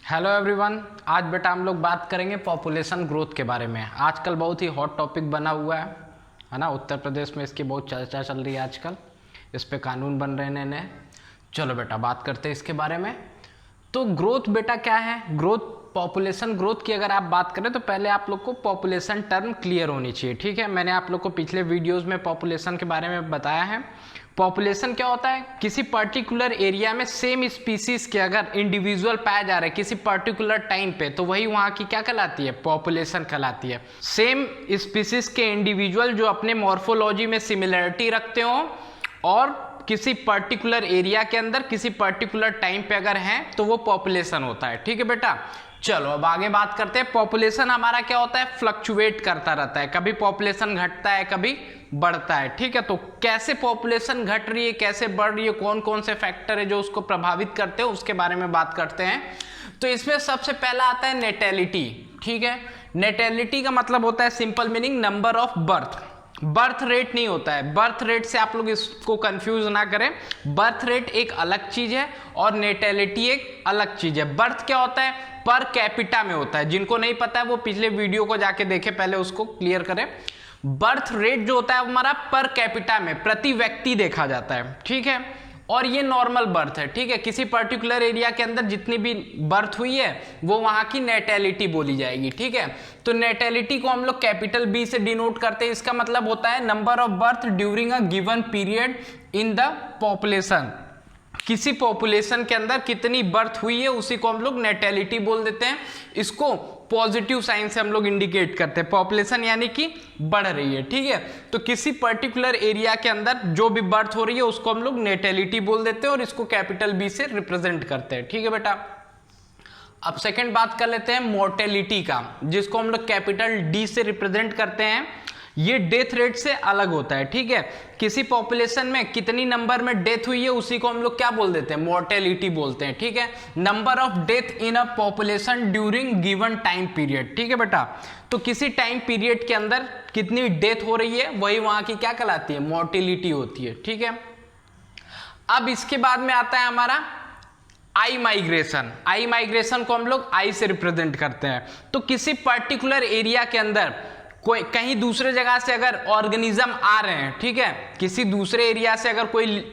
Hello everyone. आज बेटा हम लोग बात करेंगे पॉपुलेशन ग्रोथ के बारे में। आजकल बहुत ही हॉट टॉपिक बना हुआ है ना। उत्तर प्रदेश में इसकी बहुत चर्चा चल रही है आजकल, इस पे कानून बन रहे हैं नए। चलो बेटा बात करते हैं इसके बारे में। तो ग्रोथ बेटा क्या है? ग्रोथ, पॉपुलेशन ग्रोथ की अगर आप बात करें तो पहले आप लोग को पॉपुलेशन टर्म क्लियर होनी चाहिए। ठीक है, मैंने आप लोग को पिछले वीडियोस में पॉपुलेशन के बारे में बताया है। पॉपुलेशन क्या होता है? किसी पर्टिकुलर एरिया में सेम स्पीसीज के अगर इंडिविजुअल पाया जा रहा है किसी पर्टिकुलर टाइम पे, तो वही वहाँ की क्या कहलाती है? पॉपुलेशन कहलाती है। सेम स्पीसीज के इंडिविजुअल जो अपने मॉर्फोलॉजी में सिमिलरिटी रखते हो और किसी पर्टिकुलर एरिया के अंदर किसी पर्टिकुलर टाइम पे अगर हैं तो वो पॉपुलेशन होता है। ठीक है बेटा, चलो अब आगे बात करते हैं। पॉपुलेशन हमारा क्या होता है? फ्लक्चुएट करता रहता है, कभी पॉपुलेशन घटता है कभी बढ़ता है। ठीक है, तो कैसे पॉपुलेशन घट रही है, कैसे बढ़ रही है, कौन कौन से फैक्टर है जो उसको प्रभावित करते हैं, उसके बारे में बात करते हैं। तो इसमें सबसे पहला आता है नेटेलिटी। ठीक है, नेटेलिटी का मतलब होता है simple meaning number of birth. Birth rate नहीं होता है, बर्थ रेट से आप लोग इसको कंफ्यूज ना करें। बर्थ रेट एक अलग चीज है और नेटेलिटी एक अलग चीज है। बर्थ क्या होता है? पर कैपिटा में होता है। जिनको नहीं पता है वो पिछले वीडियो को जाके देखे, पहले उसको क्लियर करें। बर्थ रेट जो होता है हमारा पर कैपिटा में, प्रति व्यक्ति देखा जाता है। ठीक है, और ये नॉर्मल बर्थ है। ठीक है, किसी पर्टिकुलर एरिया के अंदर जितनी भी बर्थ हुई है वो वहां की नेटेलिटी बोली जाएगी। ठीक है, तो नेटेलिटी को हम लोग कैपिटल बी से डिनोट करते हैं। इसका मतलब होता है number of birth during a given period in the population. किसी पॉपुलेशन के अंदर कितनी बर्थ हुई है उसी को हम लोग नेटेलिटी बोल देते हैं। इसको पॉजिटिव साइन से हम लोग इंडिकेट करते हैं। पॉपुलेशन यानी कि बढ़ रही है। ठीक है, तो किसी पर्टिकुलर एरिया के अंदर जो भी बर्थ हो रही है उसको हम लोग नेटेलिटी बोल देते हैं और इसको कैपिटल बी से रिप्रेजेंट करते हैं। ठीक है बेटा, अब सेकंड बात कर लेते हैं मोर्टेलिटी का, जिसको हम लोग कैपिटल डी से रिप्रेजेंट करते हैं। ये डेथ रेट से अलग होता है। ठीक है, किसी पॉपुलेशन में कितनी नंबर में डेथ हुई है उसी को हम लोग क्या बोल देते हैं? मोर्टेलिटी बोलते हैं। ठीक है, number of death in a population during given time period. ठीक है बेटा, तो किसी टाइम पीरियड के अंदर कितनी डेथ हो रही है वही वहां की क्या कहलाती है? मोर्टेलिटी होती है। ठीक है, अब इसके बाद में आता है हमारा आई माइग्रेशन। आई माइग्रेशन को हम लोग आई से रिप्रेजेंट करते हैं। तो किसी पर्टिकुलर एरिया के अंदर कोई कहीं दूसरे जगह से अगर ऑर्गेनिज्म आ रहे हैं, ठीक है, किसी दूसरे एरिया से अगर कोई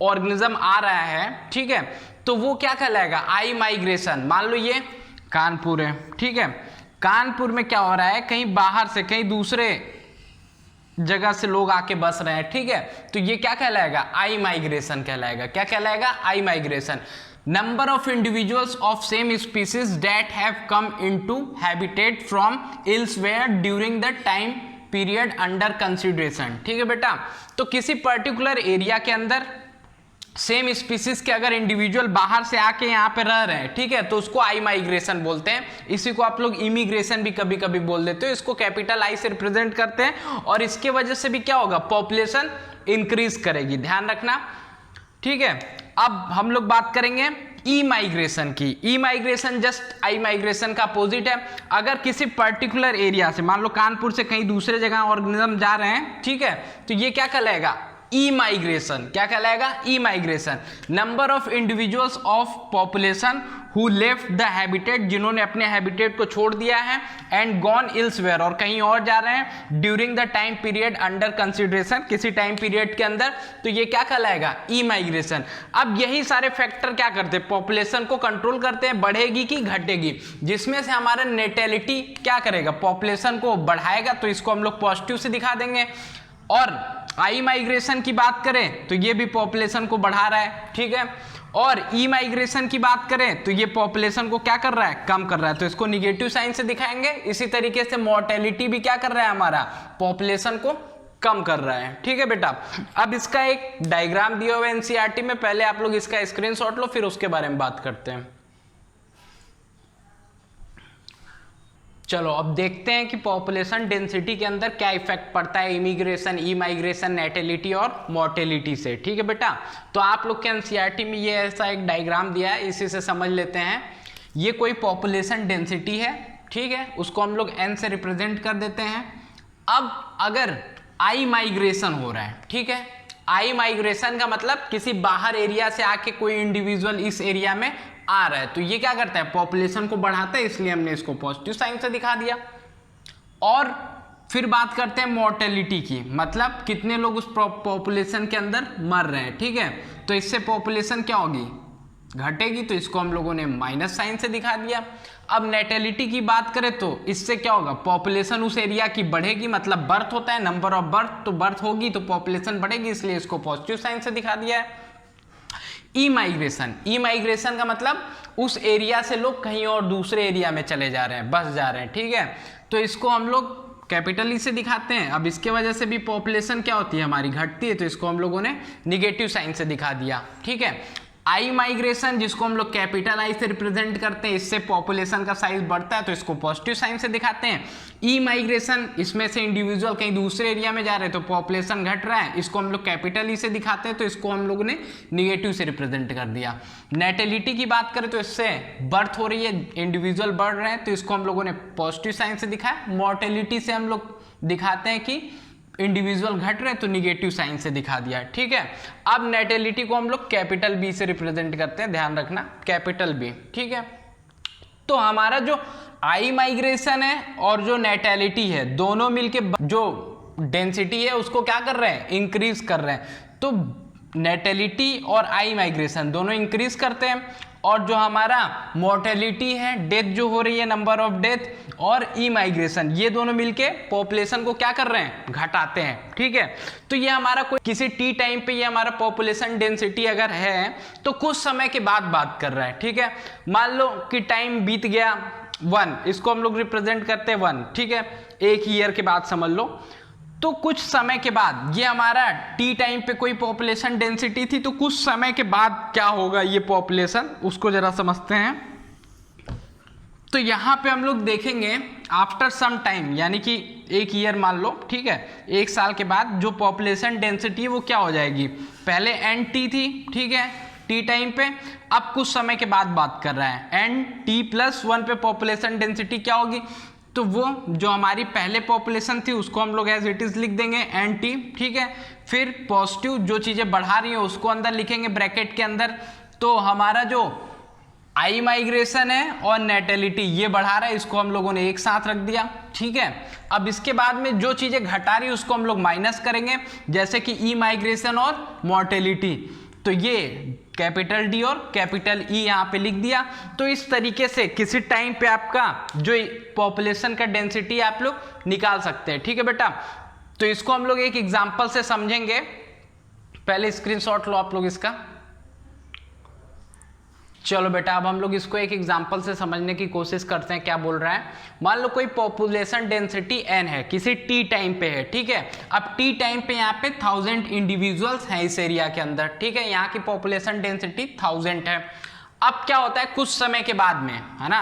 ऑर्गेनिज्म आ रहा है, ठीक है, तो वो क्या कहलाएगा? आई माइग्रेशन। मान लो ये कानपुर है। ठीक है, कानपुर में क्या हो रहा है? कहीं बाहर से कहीं दूसरे जगह से लोग आके बस रहे हैं। ठीक है, तो ये क्या कहलाएगा? आई माइग्रेशन कहलाएगा। क्या कहलाएगा? आई migration. Number of individuals of same species that have come into habitat from elsewhere during the time period under consideration। ठीक है बेटा, तो किसी पर्टिकुलर एरिया के अंदर सेम स्पीसीज के अगर इंडिविजुअल बाहर से आके यहाँ पे रह रहे हैं, ठीक है, तो उसको आई माइग्रेशन बोलते हैं। इसी को आप लोग इमिग्रेशन भी कभी कभी बोल देते हो। इसको कैपिटल आई से रिप्रेजेंट करते हैं और इसके वजह से भी क्या होगा? पॉपुलेशन इंक्रीज करेगी, ध्यान रखना। ठीक है, अब हम लोग बात करेंगे ई माइग्रेशन की। ई माइग्रेशन जस्ट आई माइग्रेशन का अपोजिट है। अगर किसी पर्टिकुलर एरिया से, मान लो कानपुर से कहीं दूसरे जगह ऑर्गेनिज्म जा रहे हैं, ठीक है, तो ये क्या कहलाएगा? Emigration. क्या कहलाएगा? Emigration. Number of individuals of population who left the habitat, जिन्होंने अपने हैबिटेट को छोड़ दिया है, एंड गॉन इल्सवेयर, और कहीं और जा रहे हैं, during the time period under consideration, किसी टाइम पीरियड के अंदर, तो ये क्या कहलाएगा? ई माइग्रेशन। अब यही सारे फैक्टर क्या करते हैं? पॉपुलेशन को कंट्रोल करते हैं, बढ़ेगी कि घटेगी, जिसमें से हमारा नेटेलिटी क्या करेगा? पॉपुलेशन को बढ़ाएगा, तो इसको हम लोग पॉजिटिव से दिखा देंगे। और आई माइग्रेशन की बात करें तो ये भी पॉपुलेशन को बढ़ा रहा है। ठीक है, और ई माइग्रेशन की बात करें तो ये पॉपुलेशन को क्या कर रहा है? कम कर रहा है, तो इसको निगेटिव साइन से दिखाएंगे। इसी तरीके से मोर्टेलिटी भी क्या कर रहा है? हमारा पॉपुलेशन को कम कर रहा है। ठीक है बेटा, अब इसका एक डायग्राम दिया हुआ है एनसीईआरटी में, पहले आप लोग इसका स्क्रीनशॉट लो, फिर उसके बारे में बात करते हैं। चलो अब देखते हैं कि पॉपुलेशन डेंसिटी के अंदर क्या इफेक्ट पड़ता है इमिग्रेशन, ई माइग्रेशन, नेटेलिटी और मोर्टेलिटी से। ठीक है बेटा, तो आप लोग के एनसीईआरटी में ये ऐसा एक डायग्राम दिया है, इसी से समझ लेते हैं। ये कोई पॉपुलेशन डेंसिटी है, ठीक है, उसको हम लोग एन से रिप्रेजेंट कर देते हैं। अब अगर आई माइग्रेशन हो रहा है, ठीक है, आई माइग्रेशन का मतलब किसी बाहर एरिया से आके कोई इंडिविजुअल इस एरिया में आ रहा है, तो ये क्या करता है, पॉपुलेशन को बढ़ाता है, इसलिए हमने इसको पॉजिटिव साइन से दिखा दिया। और फिर बात करते हैं मोर्टेलिटी की, मतलब कितने लोग उस पॉपुलेशन के अंदर मर रहे हैं, ठीक है। तो इससे पॉपुलेशन क्या होगी, घटेगी, तो इसको हम लोगों ने माइनस साइन से दिखा दिया। अब नेटेलिटी की बात करें तो इससे क्या होगा, पॉपुलेशन उस एरिया की बढ़ेगी, मतलब बर्थ होता है, नंबर ऑफ बर्थ, तो बर्थ होगी तो पॉपुलेशन बढ़ेगी, इसलिए इसको पॉजिटिव साइन से दिखा दिया है। ई माइग्रेशन, ई माइग्रेशन का मतलब उस एरिया से लोग कहीं और दूसरे एरिया में चले जा रहे हैं, बस जा रहे हैं, ठीक है। तो इसको हम लोग कैपिटल ई से दिखाते हैं। अब इसके वजह से भी पॉपुलेशन क्या होती है, हमारी घटती है, तो इसको हम लोगों ने निगेटिव साइन से दिखा दिया, ठीक है। आई माइग्रेशन, जिसको हम लोग कैपिटल आई से रिप्रेजेंट करते हैं, इससे पॉपुलेशन का साइज बढ़ता है, तो इसको पॉजिटिव साइन से दिखाते हैं। ई माइग्रेशन, इसमें से इंडिविजुअल कहीं दूसरे एरिया में जा रहे हैं तो पॉपुलेशन घट रहा है, इसको हम लोग कैपिटल ई से दिखाते हैं, तो इसको हम लोगों ने निगेटिव से रिप्रेजेंट कर दिया। नेटेलिटी की बात करें तो इससे बर्थ हो रही है, इंडिविजुअल बढ़ रहे हैं, तो इसको हम लोगों ने पॉजिटिव साइन से दिखाया। मॉर्टेलिटी से हम लोग दिखाते हैं कि इंडिविजुअल घट रहे, तो निगेटिव साइन से दिखा दिया, ठीक है। अब नेटेलिटी को हम लोग कैपिटल बी से रिप्रेजेंट करते हैं, ध्यान रखना, कैपिटल बी, ठीक है। तो हमारा जो आई माइग्रेशन है और जो नेटेलिटी है, दोनों मिलके जो डेंसिटी है उसको क्या कर रहे हैं, इंक्रीज कर रहे हैं। तो नेटेलिटी और आई माइग्रेशन दोनों इंक्रीज करते हैं, और जो हमारा मोर्टेलिटी है, डेथ जो हो रही है, नंबर ऑफ डेथ, और ई माइग्रेशन, ये दोनों मिलके पॉपुलेशन को क्या कर रहे हैं, घटाते हैं, ठीक है। तो ये हमारा कोई किसी टी टाइम पे ये हमारा पॉपुलेशन डेंसिटी अगर है तो कुछ समय के बाद बात कर रहा है, ठीक है। मान लो कि टाइम बीत गया 1, इसको हम लोग रिप्रेजेंट करते हैं 1, ठीक है, 1 ईयर के बाद समझ लो। तो कुछ समय के बाद ये हमारा टी टाइम पे कोई पॉपुलेशन डेंसिटी थी, तो कुछ समय के बाद क्या होगा ये पॉपुलेशन, उसको जरा समझते हैं। तो यहाँ पे हम लोग देखेंगे आफ्टर सम टाइम, यानी कि 1 ईयर मान लो, ठीक है, 1 साल के बाद जो पॉपुलेशन डेंसिटी है वो क्या हो जाएगी, पहले एन टी थी, ठीक है, टी टाइम पे, अब कुछ समय के बाद बात कर रहा है, एन टी प्लस 1 पे पॉपुलेशन डेंसिटी क्या होगी, तो वो जो हमारी पहले पॉपुलेशन थी उसको हम लोग एज इट इज लिख देंगे एन टी, ठीक है। फिर पॉजिटिव जो चीजें बढ़ा रही है उसको अंदर लिखेंगे ब्रैकेट के अंदर। तो हमारा जो आई माइग्रेशन है और नेटेलिटी ये बढ़ा रहा है, इसको हम लोगों ने एक साथ रख दिया, ठीक है। अब इसके बाद में जो चीजें घटा रही है उसको हम लोग माइनस करेंगे, जैसे कि ई माइग्रेशन और मोर्टेलिटी, तो ये कैपिटल डी और कैपिटल ई यहाँ पे लिख दिया। तो इस तरीके से किसी टाइम पे आपका जो पॉपुलेशन का डेंसिटी आप लोग निकाल सकते हैं, ठीक है बेटा। तो इसको हम लोग एक एग्जांपल से समझेंगे, पहले स्क्रीनशॉट लो आप लोग इसका। चलो बेटा, अब हम लोग इसको एक एग्जांपल से समझने की कोशिश करते हैं, क्या बोल रहा है। मान लो कोई पॉपुलेशन डेंसिटी n है, किसी टी टाइम पे है, ठीक है। अब टी टाइम पे यहाँ पे 1000 इंडिविजुअल्स हैं इस एरिया के अंदर, ठीक है, यहाँ की पॉपुलेशन डेंसिटी 1000 है। अब क्या होता है कुछ समय के बाद में, है ना,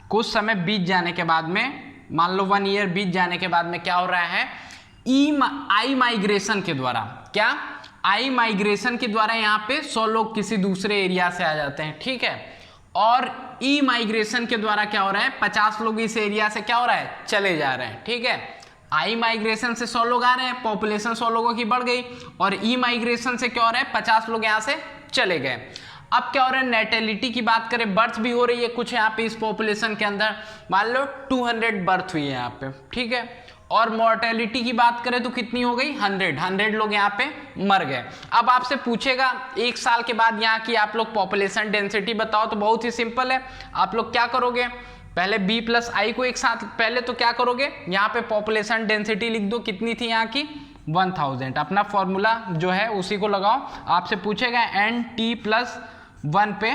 कुछ समय बीत जाने के बाद में, मान लो 1 ईयर बीत जाने के बाद में क्या हो रहा है, आई माइग्रेशन के द्वारा, क्या, आई माइग्रेशन के द्वारा यहाँ पे 100 लोग किसी दूसरे एरिया से आ जाते हैं, ठीक है। और ई माइग्रेशन के द्वारा क्या हो रहा है, 50 लोग इस एरिया से क्या हो रहा है, चले जा रहे हैं, ठीक है। आई माइग्रेशन से 100 लोग आ रहे हैं, पॉपुलेशन 100 लोगों की बढ़ गई, और ई माइग्रेशन से क्या हो रहा है, 50 लोग यहाँ से चले गए। अब क्या हो रहा है, नेटेलिटी की बात करें, बर्थ भी हो रही है कुछ यहाँ पे इस पॉपुलेशन के अंदर, मान लो 200 बर्थ हुई है यहाँ पे, ठीक है। और मोर्टेलिटी की बात करें तो कितनी हो गई, 100 लोग यहाँ पे मर गए। अब आपसे पूछेगा 1 साल के बाद यहाँ की आप लोग पॉपुलेशन डेंसिटी बताओ, तो बहुत ही सिंपल है, आप लोग क्या करोगे, पहले b प्लस आई को एक साथ, पहले तो क्या करोगे, यहाँ पे पॉपुलेशन डेंसिटी लिख दो, कितनी थी यहाँ की 1000, अपना फॉर्मूला जो है उसी को लगाओ। आपसे पूछेगा एन टी प्लस 1 पे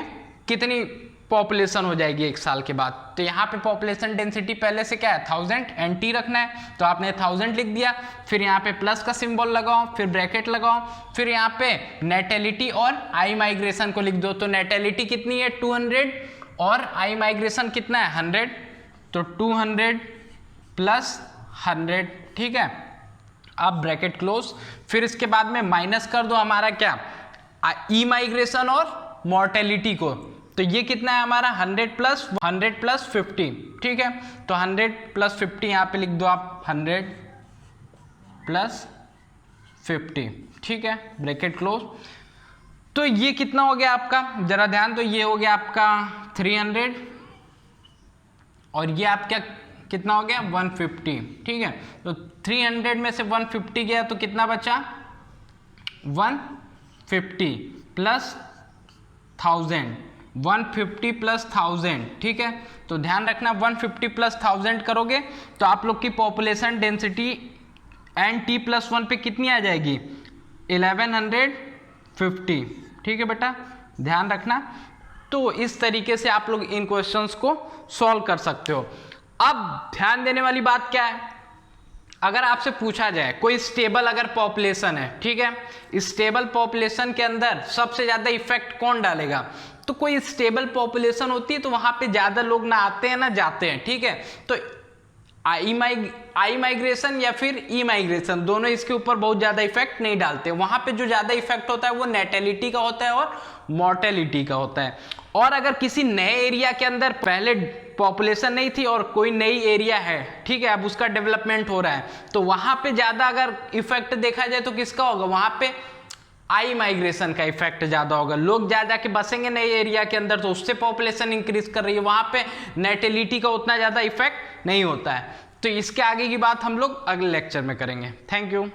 कितनी पॉपुलेशन हो जाएगी 1 साल के बाद, तो यहाँ पे पॉपुलेशन डेंसिटी पहले से क्या है 1000, एन टी रखना है, तो आपने 1000 लिख दिया, फिर यहाँ पे प्लस का सिंबल लगाओ, फिर ब्रैकेट लगाओ, फिर यहाँ पे नेटेलिटी और आई माइग्रेशन को लिख दो। तो नेटेलिटी कितनी है 200 और आई माइग्रेशन कितना है 100, तो 200 प्लस 100, ठीक है। अब ब्रैकेट क्लोज, फिर इसके बाद में माइनस कर दो हमारा क्या, ई माइग्रेशन और मोर्टेलिटी को, तो ये कितना है हमारा 100 प्लस 50, ठीक है। तो 100 प्लस 50 यहाँ पे लिख दो आप, 100 प्लस 50, ठीक है, ब्रैकेट क्लोज। तो ये कितना हो गया आपका, जरा ध्यान, तो ये हो गया आपका 300 और ये आपका कितना हो गया 150, ठीक है। तो 300 में से 150 गया तो कितना बचा 150 प्लस 1000, 150 प्लस 1000, ठीक है। तो ध्यान रखना 150 प्लस 1000 करोगे तो आप लोग की population density N T plus 1 पे कितनी आ जाएगी 1150, ठीक है बेटा, ध्यान रखना। तो इस तरीके से आप लोग इन क्वेश्चंस को सॉल्व कर सकते हो। अब ध्यान देने वाली बात क्या है, अगर आपसे पूछा जाए कोई स्टेबल अगर पॉपुलेशन है, ठीक है, स्टेबल पॉपुलेशन के अंदर सबसे ज्यादा इफेक्ट कौन डालेगा, तो कोई स्टेबल पॉपुलेशन होती है तो वहां पे ज्यादा लोग ना आते हैं ना जाते हैं, ठीक है। तो आई माइग्रेशन या फिर ई माइग्रेशन दोनों इसके ऊपर बहुत ज्यादा इफेक्ट नहीं डालते। वहां पे जो ज्यादा इफेक्ट होता है वो नेटेलिटी का होता है और मॉर्टेलिटी का होता है। और अगर किसी नए एरिया के अंदर पहले पॉपुलेशन नहीं थी और कोई नई एरिया है, ठीक है, अब उसका डेवलपमेंट हो रहा है, तो वहां पे ज्यादा अगर इफेक्ट देखा जाए तो किसका होगा, वहां पे आई माइग्रेशन का इफेक्ट ज्यादा होगा। लोग जा जाके बसेंगे नए एरिया के अंदर तो उससे पॉपुलेशन इंक्रीज कर रही है, वहां पे नेटेलिटी का उतना ज्यादा इफेक्ट नहीं होता है। तो इसके आगे की बात हम लोग अगले लेक्चर में करेंगे। Thank you.